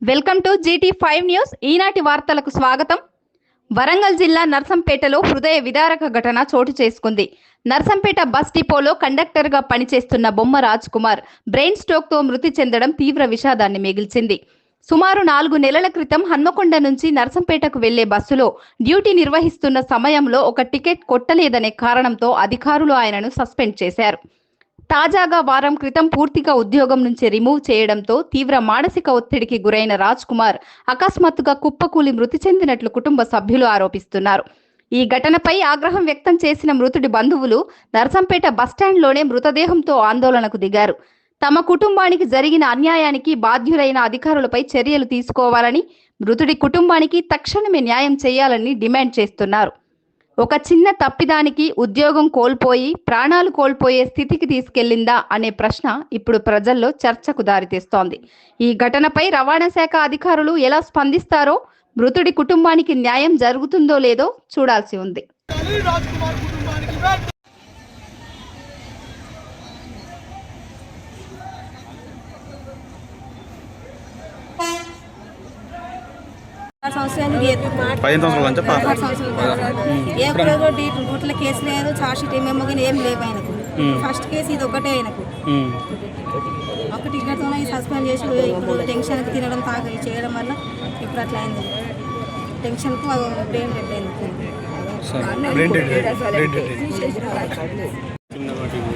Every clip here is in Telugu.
Welcome to GT5 news. ఈనాటి వార్తలకు స్వాగతం. వరంగల్ జిల్లా నర్సంపేటలో హృదయ విదారక ఘటన చోటు చేసుకుంది. నర్సంపేట బస్ డిపోలో కండక్టర్గా పనిచేస్తున్న బొమ్మ రాజ్ కుమార్ బ్రెయిన్ స్ట్రోక్తో మృతి చెందడం తీవ్ర విషాదాన్ని మిగిల్చింది. సుమారు 4 నెలల క్రితం హన్మకొండ నుంచి నర్సంపేటకు వెళ్లే బస్సులో డ్యూటీ నిర్వహిస్తున్న సమయంలో ఒక టికెట్ కొట్టలేదనే కారణంతో అధికారులు ఆయనను సస్పెండ్ చేశారు. తాజాగా వారం క్రితం పూర్తిగా ఉద్యోగం నుంచి రిమూవ్ చేయడంతో తీవ్ర మానసిక ఒత్తిడికి గురైన రాజ్ కుమార్ అకస్మాత్తుగా కుప్పకూలి మృతి చెందినట్లు కుటుంబ సభ్యులు ఆరోపిస్తున్నారు. ఈ ఘటనపై ఆగ్రహం వ్యక్తం చేసిన మృతుడి బంధువులు నర్సంపేట బస్టాండ్లోనే మృతదేహంతో ఆందోళనకు దిగారు. తమ కుటుంబానికి జరిగిన అన్యాయానికి బాధ్యులైన అధికారులపై చర్యలు తీసుకోవాలని, మృతుడి కుటుంబానికి తక్షణమే న్యాయం చేయాలని డిమాండ్ చేస్తున్నారు. ఒక చిన్న తప్పిదానికి ఉద్యోగం కోల్పోయి ప్రాణాలు కోల్పోయే స్థితికి తీసుకెళ్లిందా అనే ప్రశ్న ఇప్పుడు ప్రజల్లో చర్చకు దారితీస్తోంది. ఈ ఘటనపై రవాణా శాఖ అధికారులు ఎలా స్పందిస్తారో, మృతుడి కుటుంబానికి న్యాయం జరుగుతుందో లేదో చూడాల్సి ఉంది. రూట్ల కేసు లేదు, చార్జ్ షీట్ ఏమేమో కానీ ఏం లేవు ఆయనకు. ఫస్ట్ కేసు ఇది ఒకటే ఆయనకు. ఒకటి ఇక్కడతో సస్పెండ్ చేసి ఇప్పుడు టెన్షన్కి తినడం చేయడం వల్ల ఇప్పుడు అట్లా అయింది. టెన్షన్కు బ్రెయిన్ డెడ్ అయింది.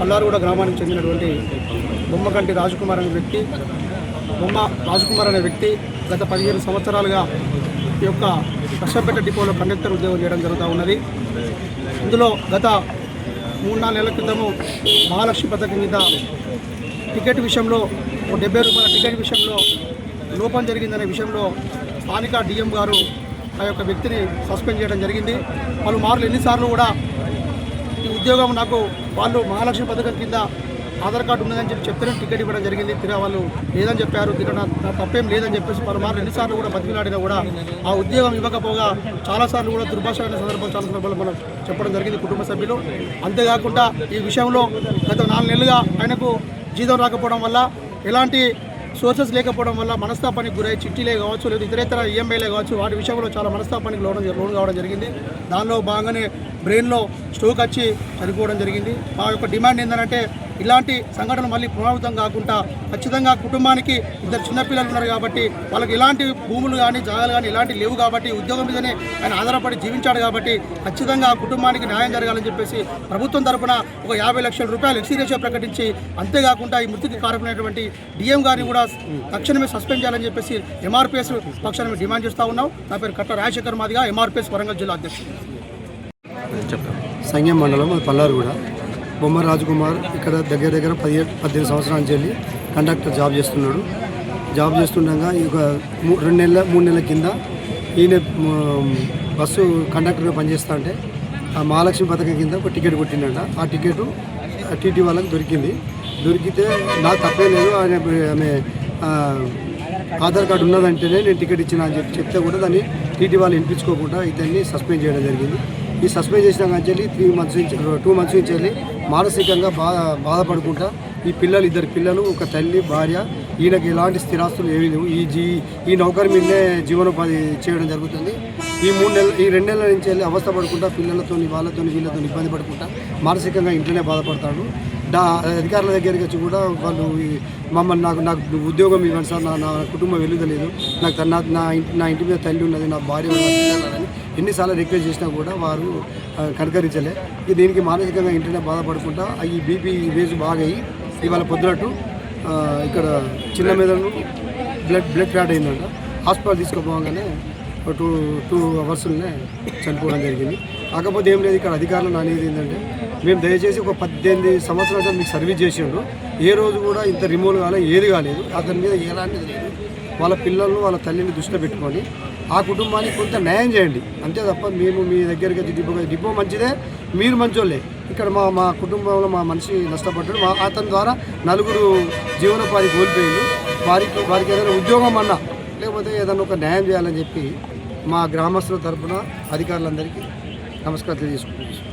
పల్లారుగూడ గ్రామానికి చెందినటువంటి బొమ్మకంటి రాజకుమార్ అనే వ్యక్తి, బొమ్మ రాజకుమార్ అనే వ్యక్తి గత 15 సంవత్సరాలుగా ఈ యొక్క నర్సంపేట డిపోలో కండక్టర్ ఉద్యోగం చేయడం జరుగుతూ ఉన్నది. ఇందులో గత 3-4 నెలల క్రితము మహాలక్ష్మి పథకం మీద టికెట్ విషయంలో 70 రూపాయల టికెట్ విషయంలో లోపం జరిగిందనే విషయంలో స్థానిక డిఎం గారు ఆ యొక్క వ్యక్తిని సస్పెండ్ చేయడం జరిగింది. పలుమార్లు ఎన్నిసార్లు కూడా ఈ ఉద్యోగం నాకు వాళ్ళు మహాలక్ష్మి పథకం కింద ఆధార్ కార్డు ఉన్నదని చెప్తేనే టికెట్ ఇవ్వడం జరిగింది. తిరిగి వాళ్ళు లేదని చెప్పారు. తిరిగి నా తప్పేం లేదని చెప్పేసి పలుమార్లు ఎన్నిసార్లు కూడా బతికిలాడినా కూడా ఆ ఉద్యోగం ఇవ్వకపోగా చాలాసార్లు కూడా దుర్భాషమైన సందర్భాలు చాలా సందర్భాలు మనం చెప్పడం జరిగింది కుటుంబ సభ్యులు. అంతేకాకుండా ఈ విషయంలో గత 4 నెలలుగా ఆయనకు జీతం రాకపోవడం వల్ల, ఎలాంటి సోర్సెస్ లేకపోవడం వల్ల మనస్తాపానికి గురై చిట్టీలే కావచ్చు, లేదా ఇతరేతర ఈఎంఐలే కావచ్చు, వాటి విషయంలో చాలా మనస్తాపానికి లోన్ కావడం జరిగింది. దానిలో భాగంగానే బ్రెయిన్లో స్ట్రోక్ వచ్చి చనిపోవడం జరిగింది. మా యొక్క డిమాండ్ ఏంటంటే ఇలాంటి సంఘటనలు మళ్ళీ పునరావృతం కాకుండా ఖచ్చితంగా కుటుంబానికి 2 చిన్నపిల్లలు ఉన్నారు కాబట్టి వాళ్ళకి ఎలాంటి భూములు కానీ జాగాలు కానీ ఎలాంటి లేవు కాబట్టి ఉద్యోగం మీదనే ఆయన ఆధారపడి జీవించాడు కాబట్టి ఖచ్చితంగా ఆ కుటుంబానికి న్యాయం జరగాలని చెప్పేసి ప్రభుత్వం తరఫున ఒక 50 లక్షల రూపాయలు ఎక్స్గ్రేషియో ప్రకటించి, అంతేకాకుండా ఈ మృతికి కారణమైనటువంటి డిఎం గారిని కూడా తక్షణమే సస్పెండ్ చేయాలని చెప్పేసి ఎంఆర్పిఎస్ పక్షాన్ని డిమాండ్ చేస్తూ ఉన్నాం. నా పేరు కట్ట రాజశేఖర్ మాదిగా, ఎంఆర్పిఎస్ వరంగల్ జిల్లా అధ్యక్షుడు. సంగం మండలం పల్లారుగూడ. బొమ్మ రాజకుమార్ ఇక్కడ దగ్గర 18 సంవత్సరాల నుంచి వెళ్ళి కండక్టర్ జాబ్ చేస్తున్నాడు. జాబ్ చేస్తుండగా ఒక 3 నెలల కింద ఈయన బస్సు కండక్టర్గా పనిచేస్తా అంటే ఆ మహాలక్ష్మి పథకం కింద ఒక టికెట్ కొట్టిందంట. ఆ టికెట్ టీటీ వాళ్ళకి దొరికితే నాకు తప్పే లేదు, ఆమె ఆధార్ కార్డు ఉన్నదంటేనే నేను టికెట్ ఇచ్చిన అని చెప్తే కూడా దాన్ని టీటీ వాళ్ళు వినిపించుకోకుండా ఇతన్ని సస్పెండ్ చేయడం జరిగింది. ఈ సస్పెండ్ చేసిన కానీ 2 మంత్స్ నుంచి వెళ్ళి మానసికంగా బాధపడుకుంటా ఈ 2 పిల్లలు, ఒక తల్లి, భార్య, ఈయనకి ఎలాంటి స్థిరాస్తులు ఏమీ లేవు. ఈ నౌకరి మీదనే జీవనోపాధి చేయడం జరుగుతుంది. ఈ 2 నెలల నుంచి వెళ్ళి అవస్థ పడుకుంటా పిల్లలతో వీళ్ళతో ఇబ్బంది పడుకుంటా మానసికంగా ఇంట్లోనే బాధపడతాడు. అధికారుల దగ్గరికి వచ్చి కూడా వాళ్ళు మమ్మల్ని నాకు ఉద్యోగం ఇవ్వండి సార్, నా కుటుంబం వెలుగలేదు, నా ఇంటి మీద తల్లి ఉన్నది, నా భార్య ఉన్నది ఎన్నిసార్లు రిక్వెస్ట్ చేసినా కూడా వారు కనకరించలే. దీనికి మానసికంగా ఇంట్లోనే బాధపడుకుంటా ఈ బీపీ వేజ్ బాగా అయ్యి ఇవాళ పొద్దునట్టు ఇక్కడ చిన్న మెదడు బ్లడ్ క్లాట్ అయిందంట. హాస్పిటల్ తీసుకుపోగానే 2 అవర్స్లోనే చనిపోవడం జరిగింది. కాకపోతే ఏం లేదు, ఇక్కడ అధికారులు అనేది ఏంటంటే మేము దయచేసి ఒక 18 సంవత్సరాల మీకు సర్వీస్ చేసిండు, ఏ రోజు కూడా ఇంత రిమూవ్ కాలేదు, ఏది కాలేదు, అతని మీద ఎలాంటిది లేదు. వాళ్ళ పిల్లలను వాళ్ళ తల్లిని దృష్టిలో పెట్టుకొని ఆ కుటుంబానికి కొంత న్యాయం చేయండి అంతే తప్ప మేము మీ దగ్గరికి డిపో మంచిదే, మీరు మంచోళ్ళే. ఇక్కడ మా కుటుంబంలో మా మనిషి నష్టపడ్డాడు, అతని ద్వారా 4 జీవనోపాధి కోల్పోయింది. వారికి ఏదైనా ఉద్యోగం అన్నా లేకపోతే ఏదైనా ఒక న్యాయం చేయాలని చెప్పి మా గ్రామస్తుల తరఫున అధికారులందరికీ నమస్కారం తెలియజేసుకుంటున్నాను.